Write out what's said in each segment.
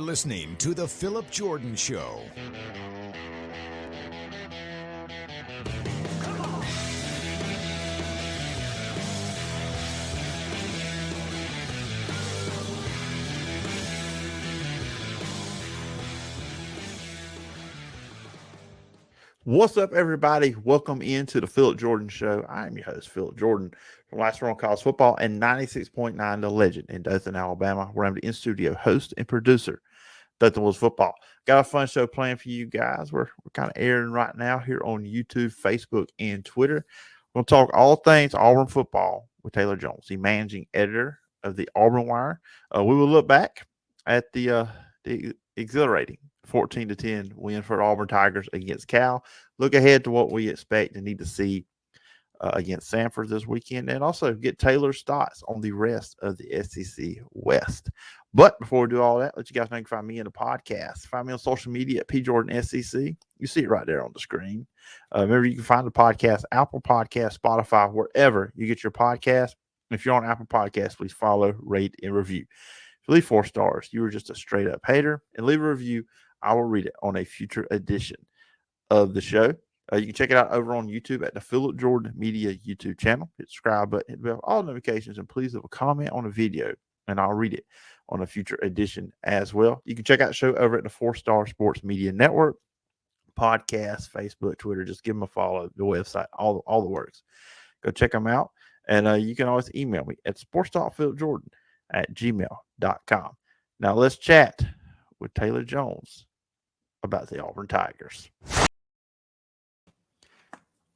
listening to The Phillip Jordan Show. What's up, everybody? Welcome into the Phillip Jordan Show. I'm your host, Phillip Jordan, from Last Word on College Football and 96.9 The Legend in Dothan, Alabama, where I'm the in-studio host and producer, Dothan Wolves Football. Got a fun show planned for you guys. We're kind of airing right now here on YouTube, Facebook, and Twitter. We're going to talk all things Auburn football with Taylor Jones, the managing editor of the Auburn Wire. We will look back at the exhilarating 14-10 win for Auburn Tigers against Cal. Look ahead to what we expect and need to see against Samford this weekend, and also get Taylor's thoughts on the rest of the SEC West. But before we do all that, let you guys know you can find me in the podcast. Find me on social media at PJordanSEC. You see it right there on the screen. Remember, you can find the podcast, Apple Podcast, Spotify, wherever you get your podcast. If you're on Apple Podcasts, please follow, rate, and review. If you leave 4 stars, you are just a straight-up hater. And leave a review. I will read it on a future edition of the show. You can check it out over on YouTube at the Phillip Jordan Media YouTube channel. Hit the subscribe button, hit the bell, all notifications, and please leave a comment on the video, and I'll read it on a future edition as well. You can check out the show over at the 4-Star Sports Media Network, podcast, Facebook, Twitter. Just give them a follow, the website, all the works. Go check them out, and you can always email me at sportstalkphilipjordan@gmail.com. Now let's chat with Taylor Jones about the Auburn Tigers.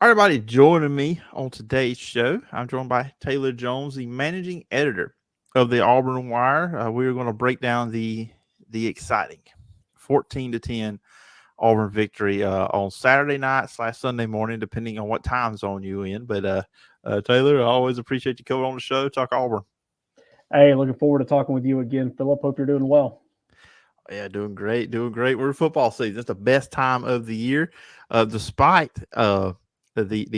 All right, everybody, joining me on today's show, I'm joined by Taylor Jones, the managing editor of the Auburn Wire. We're going to break down the exciting 14-10 Auburn victory on Saturday night / Sunday morning, depending on what time zone you're in. But Taylor, I always appreciate you coming on the show, talk Auburn. Hey, looking forward to talking with you again, Phillip. Hope you're doing well. Yeah, doing great. We're in football season. It's the best time of the year, despite the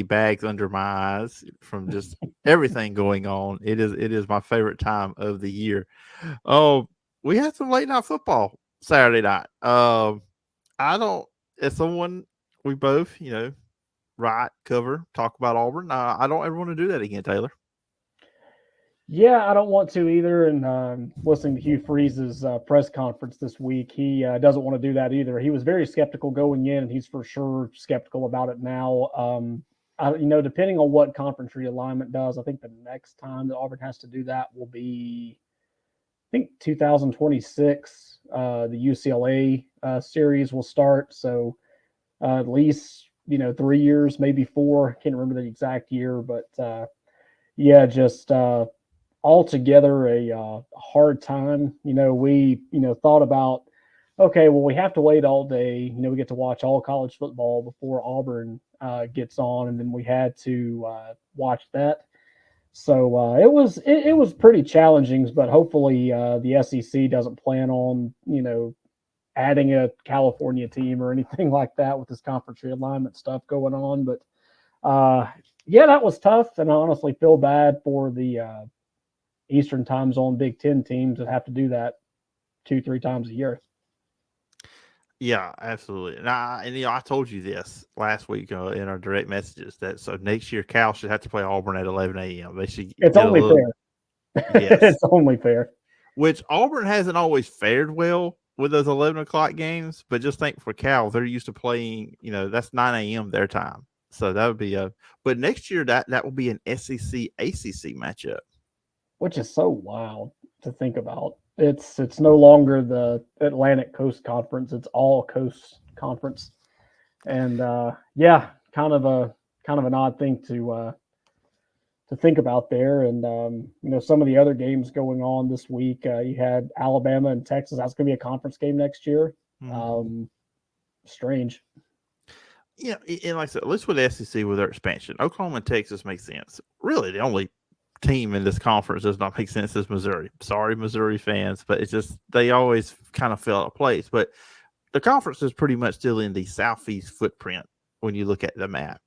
bags under my eyes from just everything going on. It is my favorite time of the year. We had some late night football Saturday night. As someone we both, write, cover, talk about Auburn. I don't ever want to do that again, Taylor. Yeah, I don't want to either. And listening to Hugh Freeze's press conference this week, he doesn't want to do that either. He was very skeptical going in, and he's for sure skeptical about it now. Depending on what conference realignment does, I think the next time that Auburn has to do that will be, I think, 2026. The UCLA series will start. So at least, 3 years, maybe 4. Can't remember the exact year, but just altogether a hard time. We thought about, okay, well, we have to wait all day. We get to watch all college football before Auburn gets on, and then we had to watch that. So it was pretty challenging, but hopefully the SEC doesn't plan on adding a California team or anything like that with this conference realignment stuff going on. But that was tough, and I honestly feel bad for the Eastern time zone Big Ten teams that have to do that 2-3 times a year. Yeah, absolutely. And I told you this last week in our direct messages that so next year Cal should have to play Auburn at 11 a.m. They should. It's only fair. Yes. It's only fair. Which Auburn hasn't always fared well with those 11 o'clock games, but just think for Cal, they're used to playing, that's 9 a.m. their time. So that would be but next year that will be an SEC ACC matchup. Which is so wild to think about. It's no longer the Atlantic Coast Conference; it's all Coast Conference, and kind of an odd thing to think about there. And some of the other games going on this week, you had Alabama and Texas. That's going to be a conference game next year. Mm-hmm. Strange. Yeah, and like I said, at least with the SEC with their expansion, Oklahoma and Texas makes sense. Really, the only team in this conference does not make sense is Missouri. Sorry, Missouri fans, but it's just they always kind of fell out of place. But the conference is pretty much still in the southeast footprint when you look at the map.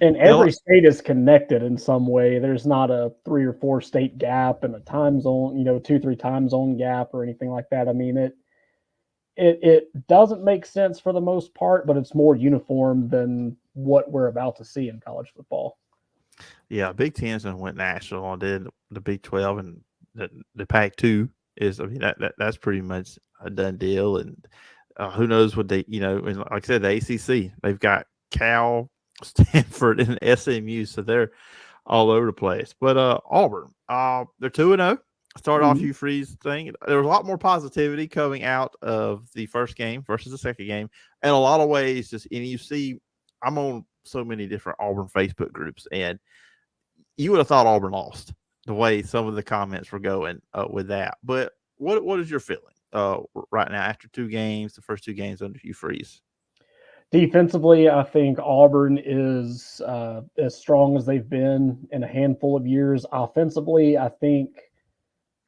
And every state is connected in some way. There's not a 3 or 4 state gap and a time zone, 2-3 time zone gap or anything like that. I mean, it doesn't make sense for the most part, but it's more uniform than what we're about to see in college football. Yeah, Big Ten's and went national and did the Big 12 and the Pac-2 is, I mean, that's pretty much a done deal. And who knows what they, and like I said, the ACC, they've got Cal, Stanford, and SMU, so they're all over the place. But Auburn, they're 2-0. Started off Hugh Freeze thing. There was a lot more positivity coming out of the first game versus the second game. And a lot of ways, and you see, I'm on so many different Auburn Facebook groups, and you would have thought Auburn lost the way some of the comments were going with that. But what is your feeling right now after two games, the first two games under Hugh Freeze? Defensively, I think Auburn is as strong as they've been in a handful of years. Offensively, I think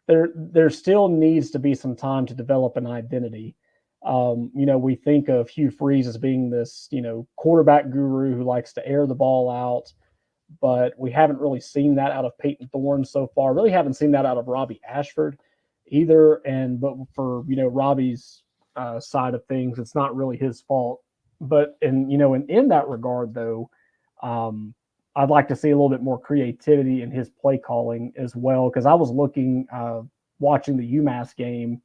there still needs to be some time to develop an identity. We think of Hugh Freeze as being this, quarterback guru who likes to air the ball out, but we haven't really seen that out of Peyton Thorne so far. Really haven't seen that out of Robbie Ashford either. But for Robbie's side of things, it's not really his fault. But in that regard, though, I'd like to see a little bit more creativity in his play calling as well. Because I was watching the UMass game,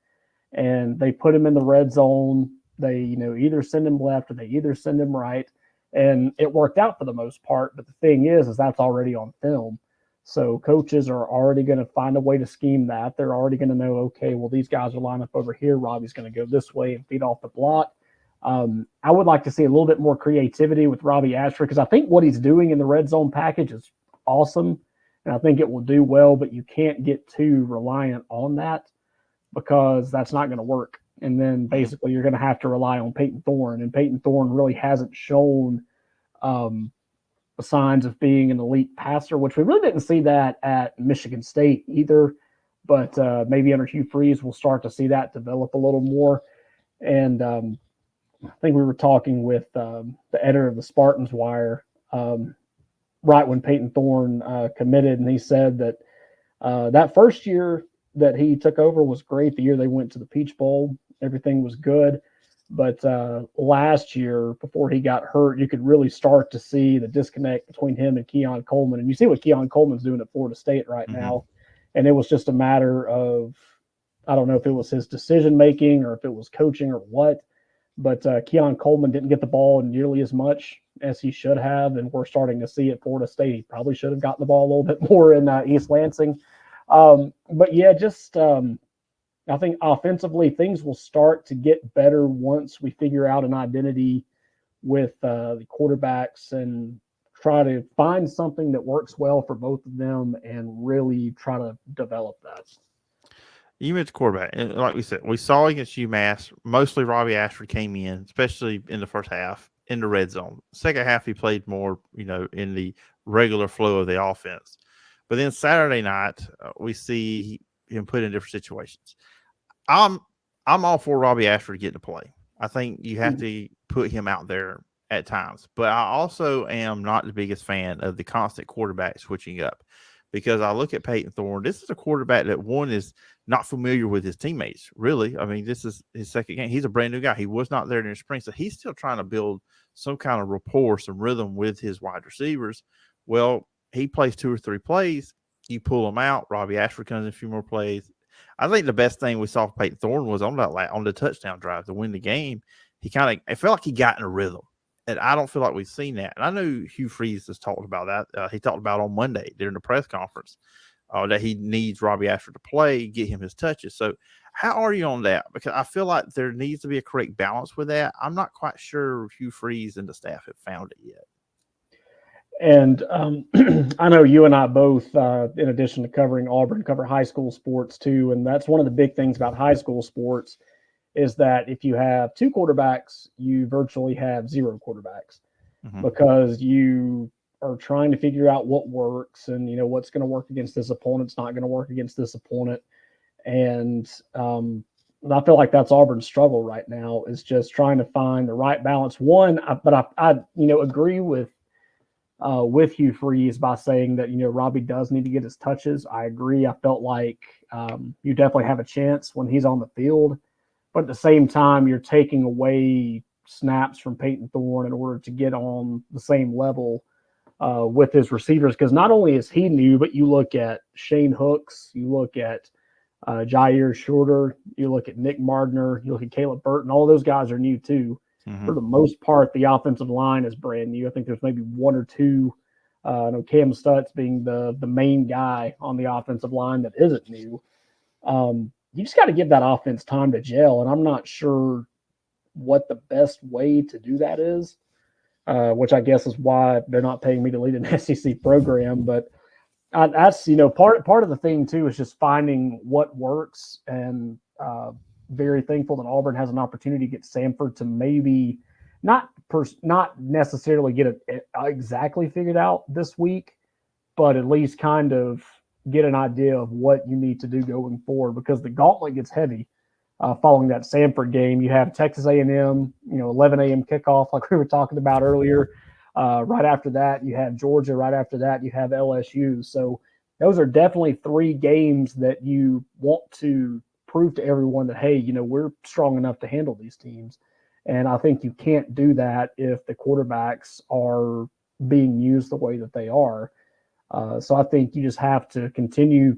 and they put him in the red zone. They either send him left or they either send him right, and it worked out for the most part. But the thing is that's already on film. So coaches are already going to find a way to scheme that. They're already going to know, okay, well, these guys are lined up over here. Robbie's going to go this way and feed off the block. I would like to see a little bit more creativity with Robbie Ashford, because I think what he's doing in the red zone package is awesome, and I think it will do well, but you can't get too reliant on that because that's not going to work. And then basically you're going to have to rely on Peyton Thorne, and Peyton Thorne really hasn't shown signs of being an elite passer, which we really didn't see that at Michigan State either, but maybe under Hugh Freeze we'll start to see that develop a little more. And I think we were talking with the editor of the Spartans Wire right when Peyton Thorne committed, and he said that that first year that he took over was great. The year they went to the Peach Bowl, everything was good. But last year, before he got hurt, you could really start to see the disconnect between him and Keon Coleman. And you see what Keon Coleman's doing at Florida State right now. And it was just a matter of, I don't know if it was his decision-making or if it was coaching or what, but Keon Coleman didn't get the ball nearly as much as he should have, and we're starting to see at Florida State he probably should have gotten the ball a little bit more in East Lansing. But yeah, just I think offensively things will start to get better once we figure out an identity with the quarterbacks and try to find something that works well for both of them and really try to develop that. You mentioned quarterback, and like we said, we saw against UMass, mostly Robbie Ashford came in, especially in the first half, in the red zone. Second half, he played more, in the regular flow of the offense. But then Saturday night, we see him put in different situations. I'm all for Robbie Ashford getting to play. I think you have to put him out there at times. But I also am not the biggest fan of the constant quarterback switching up, because I look at Peyton Thorne. This is a quarterback that, one, is not familiar with his teammates, really. I mean, this is his second game. He's a brand new guy. He was not there in the spring, so he's still trying to build some kind of rapport, some rhythm with his wide receivers. Well, he plays 2 or 3 plays. You pull him out. Robbie Ashford comes in a few more plays. I think the best thing we saw for Peyton Thorne was on the touchdown drive to win the game. It felt like he got in a rhythm, and I don't feel like we've seen that. And I know Hugh Freeze has talked about that. He talked about on Monday during the press conference that he needs Robbie Ashford to play, get him his touches. So how are you on that? Because I feel like there needs to be a correct balance with that. I'm not quite sure Hugh Freeze and the staff have found it yet. And I know you and I both, in addition to covering Auburn, cover high school sports too. And that's one of the big things about high school sports is that if you have 2 quarterbacks, you virtually have 0 quarterbacks because you are trying to figure out what works and, what's going to work against this opponent. It's not going to work against this opponent. And I feel like that's Auburn's struggle right now, is just trying to find the right balance. But I agree with Hugh Freeze by saying that, Robbie does need to get his touches. I agree. I felt like you definitely have a chance when he's on the field, but at the same time, you're taking away snaps from Peyton Thorne in order to get on the same level with his receivers. Because not only is he new, but you look at Shane Hooks, you look at Jair Shorter, you look at Nick Mardner, you look at Caleb Burton, all those guys are new too. Mm-hmm. For the most part, the offensive line is brand new. I think there's maybe one or two. I know Cam Stutz being the main guy on the offensive line that isn't new. You just got to give that offense time to gel, and I'm not sure what the best way to do that is, which I guess is why they're not paying me to lead an SEC program. But that's part of the thing too is just finding what works, and very thankful that Auburn has an opportunity to get Samford to maybe not necessarily get it exactly figured out this week, but at least kind of get an idea of what you need to do going forward, because the gauntlet gets heavy following that Samford game. You have Texas A&M, 11 a.m. kickoff like we were talking about earlier. Right after that, you have Georgia. Right after that, you have LSU. So those are definitely three games that you want to prove to everyone that, hey, we're strong enough to handle these teams. And I think you can't do that if the quarterbacks are being used the way that they are. So I think you just have to continue,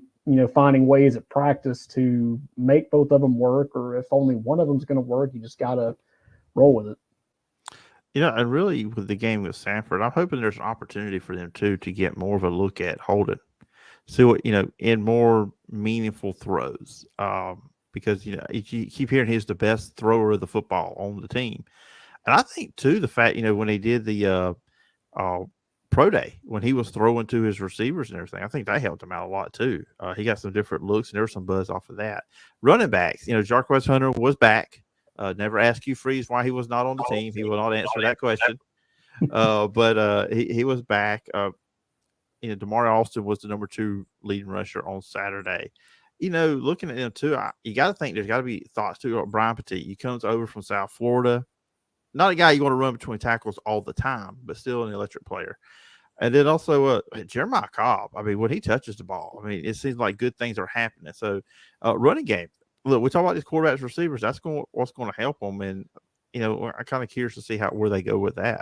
finding ways at practice to make both of them work, or if only one of them's going to work, you just got to roll with it. And really with the game with Samford, I'm hoping there's an opportunity for them too to get more of a look at Holden. See what, in more meaningful throws. Because, you keep hearing he's the best thrower of the football on the team. And I think too, the fact, when he did the pro day, when he was throwing to his receivers and everything, I think that helped him out a lot too. He got some different looks, and there was some buzz off of that. Running backs, Jarquez Hunter was back. Never asked Hugh Freeze why he was not on the team. He will not answer that question. But he was back. Damari Alston was the number 2 leading rusher on Saturday. Looking at him too, you got to think there's got to be thoughts too about Brian Petit. He comes over from South Florida. Not a guy you want to run between tackles all the time, but still an electric player. And then also Jeremiah Cobb. I mean, when he touches the ball, it seems like good things are happening. So running game. Look, we talk about these quarterbacks, receivers. That's what's going to help them. And, I'm kind of curious to see where they go with that.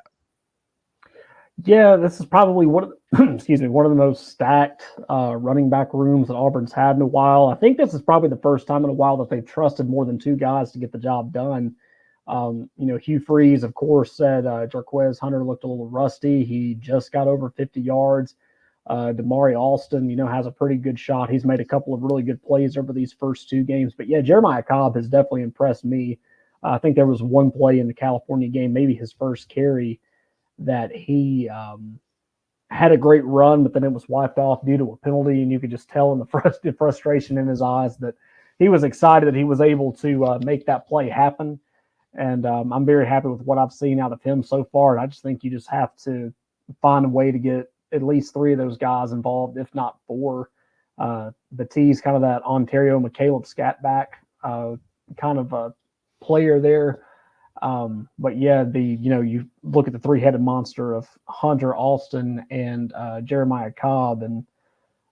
Yeah, this is probably one of the most stacked running back rooms that Auburn's had in a while. I think this is probably the first time in a while that they've trusted more than 2 guys to get the job done. Hugh Freeze, of course, said Jarquez Hunter looked a little rusty. He just got over 50 yards. Damari Alston, has a pretty good shot. He's made a couple of really good plays over these first 2 games. But yeah, Jeremiah Cobb has definitely impressed me. I think there was one play in the California game, maybe his first carry, that he had a great run, but then it was wiped off due to a penalty, and you could just tell in the frustration in his eyes that he was excited that he was able to make that play happen. And I'm very happy with what I've seen out of him so far. And I just think you just have to find a way to get at least 3 of those guys involved, if not 4. Batiste, kind of that Ontario McCaleb scat back kind of a player there. But yeah, you look at the 3-headed monster of Hunter, Alston, and Jeremiah Cobb, and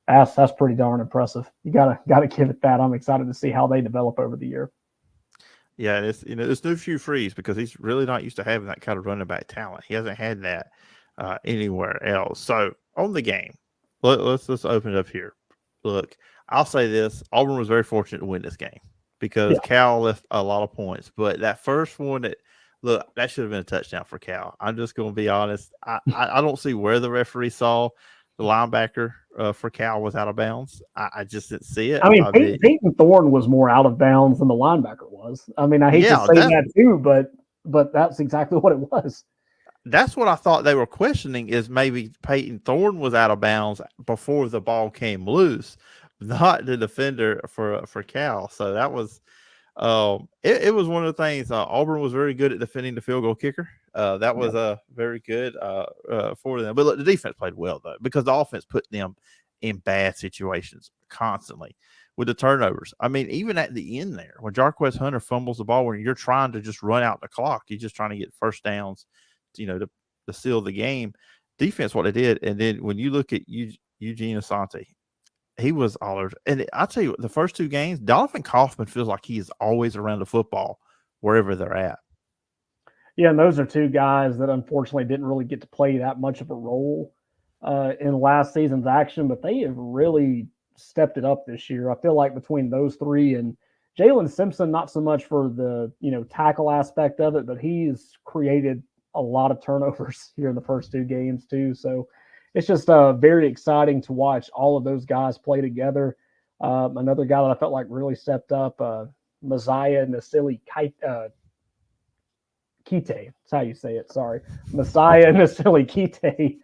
that's pretty darn impressive. You gotta give it that. I'm excited to see how they develop over the year. Yeah, and it's no Hugh Freeze, because he's really not used to having that kind of running back talent. He hasn't had that anywhere else. So on the game, let's open it up here. Look, I'll say this: Auburn was very fortunate to win this game, because Cal left a lot of points. But that first one, that should have been a touchdown for Cal. I'm just going to be honest. I don't see where the referee saw the linebacker for Cal was out of bounds. I just didn't see it. Peyton Thorne was more out of bounds than the linebacker was. I hate to say that too, but that's exactly what it was. That's what I thought they were questioning, is maybe Peyton Thorne was out of bounds before the ball came loose, not the defender for Cal. So that was it was one of the things. Auburn was very good at defending the field goal kicker. That was very good for them. But look, the defense played well, though, because the offense put them in bad situations constantly with the turnovers. Even at the end there, when Jarquez Hunter fumbles the ball, when you're trying to just run out the clock, you're just trying to get first downs, to seal the game. Defense, what they did. And then when you look at Eugene Asante, he was all over. And I'll tell you, the first 2 games, Donovan Kaufman feels like he is always around the football wherever they're at. Yeah, and those are 2 guys that unfortunately didn't really get to play that much of a role in last season's action, but they have really stepped it up this year. I feel like between those 3 and Jalen Simpson, not so much for the tackle aspect of it, but he's created a lot of turnovers here in the first 2 games too. So it's just very exciting to watch all of those guys play together. Another guy that I felt like really stepped up, Messiah Nasili Kite. That's how you say it. Sorry. Messiah Nasili Kite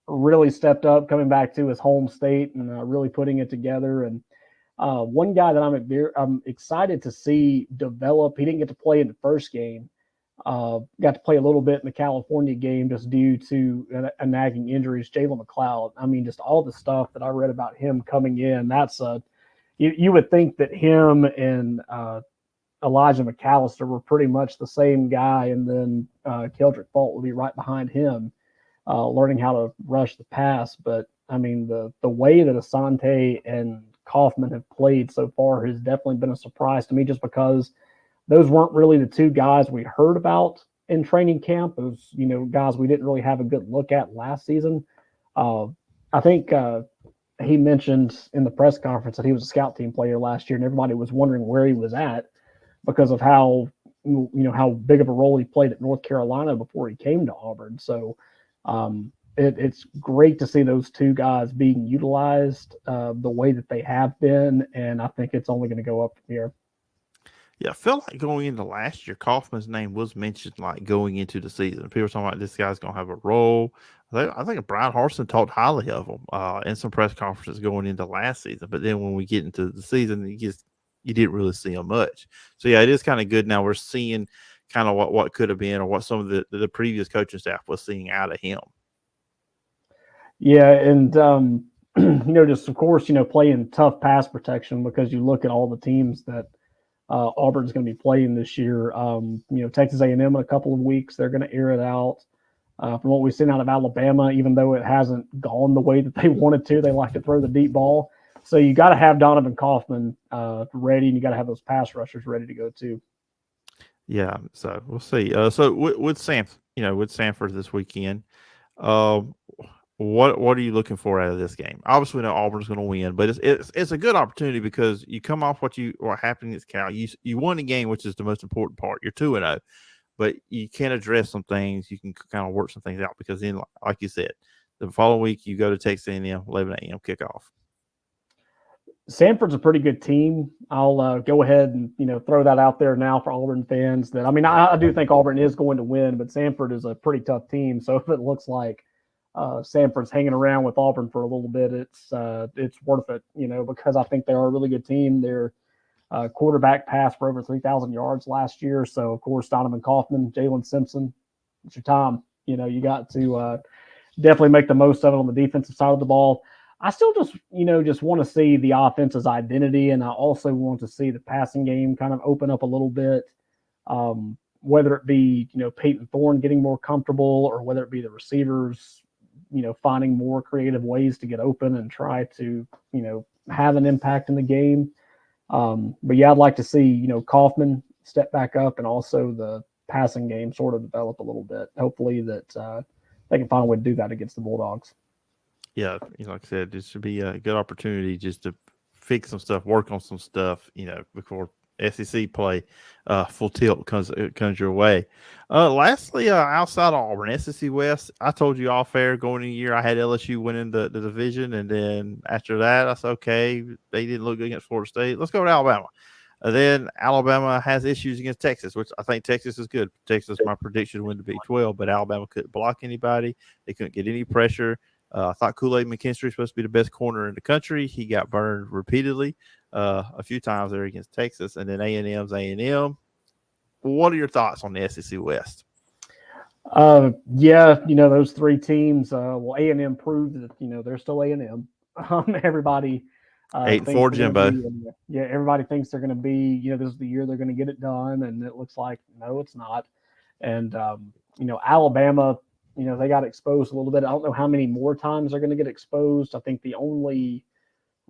really stepped up, coming back to his home state and really putting it together. And one guy that I'm excited to see develop, he didn't get to play in the first game. Got to play a little bit in the California game just due to a nagging injuries. Jalen McLeod. I mean, just all the stuff that I read about him coming in. That's you would think that him and Elijah McAllister were pretty much the same guy, and then Keldrick Fault would be right behind him, learning how to rush the pass. But I mean, the way that Asante and Kaufman have played so far has definitely been a surprise to me, just because those weren't really the 2 guys we heard about in training camp. Those guys we didn't really have a good look at last season. I think he mentioned in the press conference that he was a scout team player last year, and everybody was wondering where he was at because of how how big of a role he played at North Carolina before he came to Auburn. So it's great to see those 2 guys being utilized the way that they have been, and I think it's only going to go up from here. Yeah, I felt like going into last year, Kaufman's name was mentioned like going into the season. People were talking about this guy's going to have a role. I think Brian Harsin talked highly of him in some press conferences going into last season. But then when we get into the season, you didn't really see him much. So, yeah, it is kind of good now. We're seeing kind of what could have been or what some of the previous coaching staff was seeing out of him. Yeah, and, just, of course, playing tough pass protection, because you look at all the teams that Auburn's going to be playing this year. Texas A&M in a couple of weeks, they're going to air it out. From what we've seen out of Alabama, even though it hasn't gone the way that they wanted to, they like to throw the deep ball. So you got to have Donovan Kaufman ready, and you got to have those pass rushers ready to go too. Yeah, so we'll see. So with Samford this weekend, what are you looking for out of this game? Obviously, we know Auburn's going to win, but it's a good opportunity because you come off what happened against Cal. You won the game, which is the most important part. You're 2-0, but you can address some things. You can kind of work some things out, because then, like you said, the following week you go to Texas A&M, 11 a.m. kickoff. Samford's a pretty good team. I'll go ahead and throw that out there now for Auburn fans. That I do think Auburn is going to win, but Samford is a pretty tough team. So if it looks like Samford's hanging around with Auburn for a little bit, it's worth it, because I think they are a really good team. Their quarterback passed for over 3,000 yards last year. So of course, Donovan Kaufman, Jalen Simpson, it's your time. You got to definitely make the most of it on the defensive side of the ball. I still just want to see the offense's identity, and I also want to see the passing game kind of open up a little bit. Whether it be Peyton Thorne getting more comfortable, or whether it be the receivers finding more creative ways to get open and try to have an impact in the game. But yeah, I'd like to see Kaufman step back up, and also the passing game sort of develop a little bit. Hopefully that they can find a way to do that against the Bulldogs. Yeah, like I said, this should be a good opportunity just to fix some stuff, work on some stuff, before SEC play full tilt comes your way. Lastly, outside of Auburn, SEC West, I told you off air going in the year I had LSU winning the division, and then after that, I said, okay, they didn't look good against Florida State. Let's go to Alabama. Then Alabama has issues against Texas, which I think Texas is good. Texas, my prediction win the Big 12, but Alabama couldn't block anybody. They couldn't get any pressure. I thought Kool-Aid McKinstry was supposed to be the best corner in the country. He got burned repeatedly a few times there against Texas. And then A&M's A&M. What are your thoughts on the SEC West? Yeah, those 3 teams. Well, A&M proved that they're still A&M. Everybody 8-4 Jimbo. Everybody thinks they're going to be. This is the year they're going to get it done, and it looks like no, it's not. And Alabama. They got exposed a little bit. I don't know how many more times they're going to get exposed. I think the only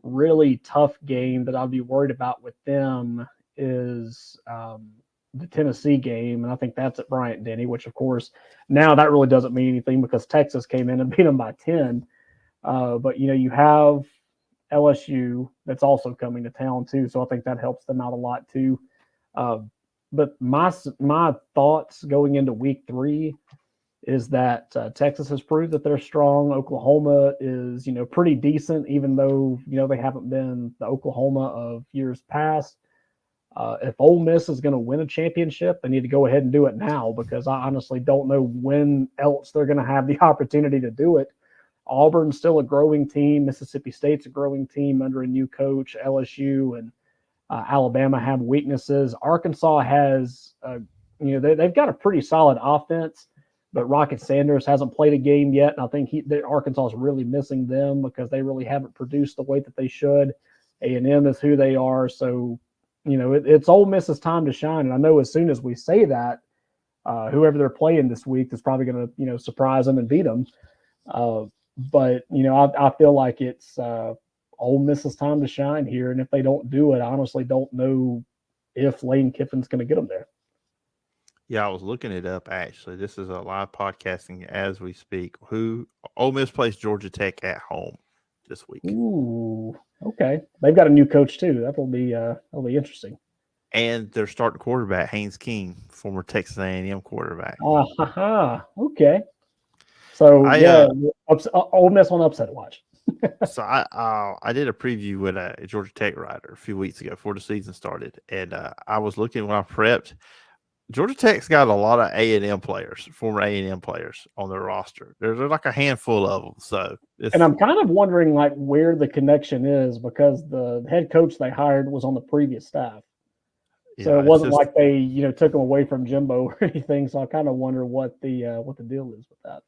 really tough game that I'd be worried about with them is the Tennessee game, and I think that's at Bryant Denny, which of course now that really doesn't mean anything because Texas came in and beat them by 10. But you have LSU that's also coming to town too, so I think that helps them out a lot too. Uh, but my thoughts going into week 3 is that Texas has proved that they're strong. Oklahoma is pretty decent, even though they haven't been the Oklahoma of years past. If Ole Miss is going to win a championship, they need to go ahead and do it now because I honestly don't know when else they're going to have the opportunity to do it. Auburn's still a growing team. Mississippi State's a growing team under a new coach. LSU and Alabama have weaknesses. Arkansas has, they've got a pretty solid offense, but Rocket Sanders hasn't played a game yet, and I think Arkansas is really missing them because they really haven't produced the way that they should. A&M is who they are, so it's Ole Miss's time to shine. And I know as soon as we say that, whoever they're playing this week is probably going to surprise them and beat them. But I feel like it's Ole Miss's time to shine here, and if they don't do it, I honestly don't know if Lane Kiffin's going to get them there. Yeah, I was looking it up actually. This is a live podcasting as we speak. Ole Miss plays Georgia Tech at home this week. Ooh, okay. They've got a new coach too. That'll be interesting. And their starting quarterback, Haynes King, former Texas A&M quarterback. Okay. So Ole Miss on upset watch. So I did a preview with a Georgia Tech writer a few weeks ago before the season started, and I was looking when I prepped. Georgia Tech's got a lot of A&M players, former A&M players on their roster. There's like a handful of them. So, and I'm kind of wondering like where the connection is because the head coach they hired was on the previous staff. So it wasn't like they, took him away from Jimbo or anything. So I kind of wonder what the deal is with that.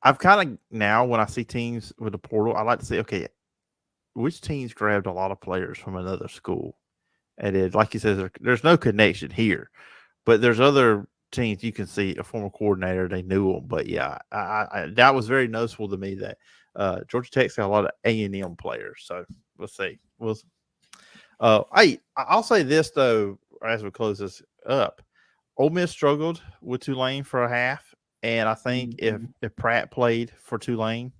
I've kind of now when I see teams with the portal, I like to say, okay, which teams grabbed a lot of players from another school? And it, like you said, there's no connection here. But there's other teams you can see a former coordinator, they knew them. But yeah, I that was very noticeable to me that Georgia Tech's got a lot of A&M players. So let's see. I'll say this though, as we close this up. Ole Miss struggled with Tulane for a half, and I think if Pratt played for Tulane,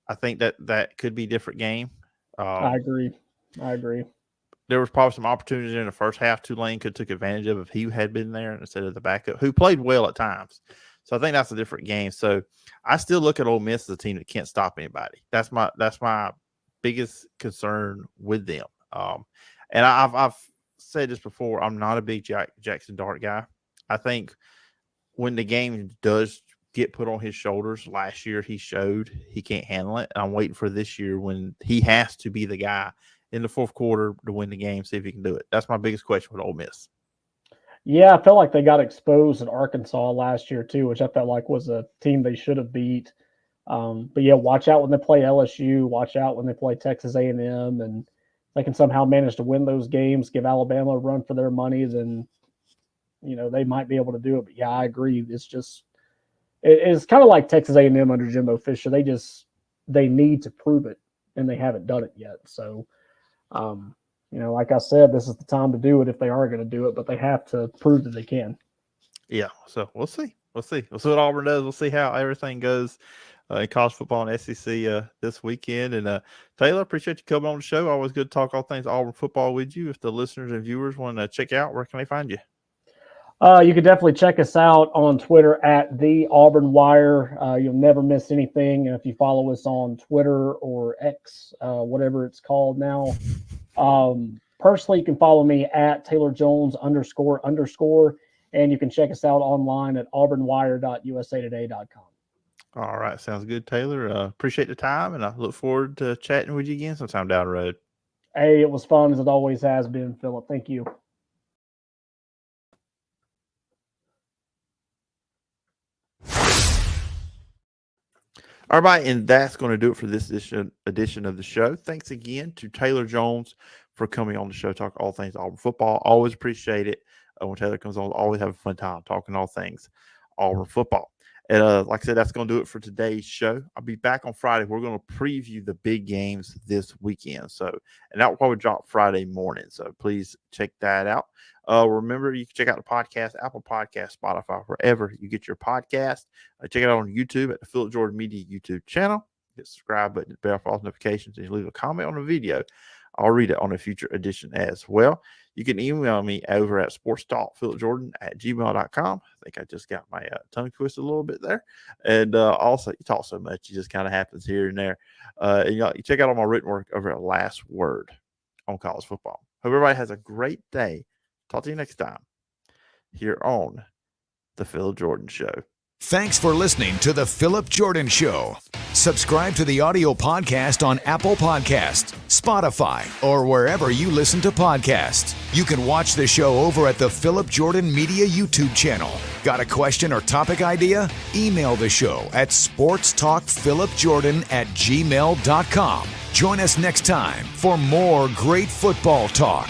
I think that could be a different game. I agree. There was probably some opportunities in the first half Tulane could took advantage of if he had been there instead of the backup, who played well at times. So I think that's a different game. So I still look at Ole Miss as a team that can't stop anybody. That's my biggest concern with them. And I've said this before. I'm not a big Jackson Dart guy. I think when the game does get put on his shoulders, last year he showed he can't handle it. And I'm waiting for this year when he has to be the guy in the fourth quarter to win the game, see if he can do it. That's my biggest question with Ole Miss. Yeah, I felt like they got exposed at Arkansas last year too, which I felt like was a team they should have beat. But yeah, watch out when they play LSU. Watch out when they play Texas A&M, and they can somehow manage to win those games, give Alabama a run for their money. Then they might be able to do it. But yeah, I agree. It's kind of like Texas A&M under Jimbo Fisher. They need to prove it, and they haven't done it yet. So. Like I said, this is the time to do it if they are going to do it, but they have to prove that they can. Yeah, so we'll see. We'll see what Auburn does. We'll see how everything goes in college football and SEC this weekend. And Taylor, appreciate you coming on the show. Always good to talk all things Auburn football with you. If the listeners and viewers want to check out, where can they find you? You can definitely check us out on Twitter at the Auburn Wire. You'll never miss anything. And if you follow us on Twitter or X, whatever it's called now, personally, you can follow me at Taylor Jones __, and you can check us out online at auburnwire.usatoday.com. All right. Sounds good, Taylor. Appreciate the time, and I look forward to chatting with you again sometime down the road. Hey, it was fun as it always has been, Phillip. Thank you. All right, and that's going to do it for this edition of the show. Thanks again to Taylor Jones for coming on the show, talk all things Auburn football. Always appreciate it when Taylor comes on. Always have a fun time talking all things Auburn football. And like I said, that's going to do it for today's show. I'll be back on Friday. We're going to preview the big games this weekend. And that will probably drop Friday morning. So please check that out. Remember, you can check out the podcast, Apple Podcast, Spotify, wherever you get your podcast. Check it out on YouTube at the Phillip Jordan Media YouTube channel. Hit the subscribe button, bell for all notifications, and you leave a comment on the video. I'll read it on a future edition as well. You can email me over at sportstalkphillipjordan@gmail.com. I think I just got my tongue twisted a little bit there. And also, you talk so much, it just kind of happens here and there. And you check out all my written work over at Last Word on college football. Hope everybody has a great day. Talk to you next time here on The Phillip Jordan Show. Thanks for listening to The Phillip Jordan Show. Subscribe to the audio podcast on Apple Podcasts, Spotify, or wherever you listen to podcasts. You can watch the show over at the Phillip Jordan Media YouTube channel. Got a question or topic idea? Email the show at sportstalkphillipjordan@gmail.com. Join us next time for more great football talk.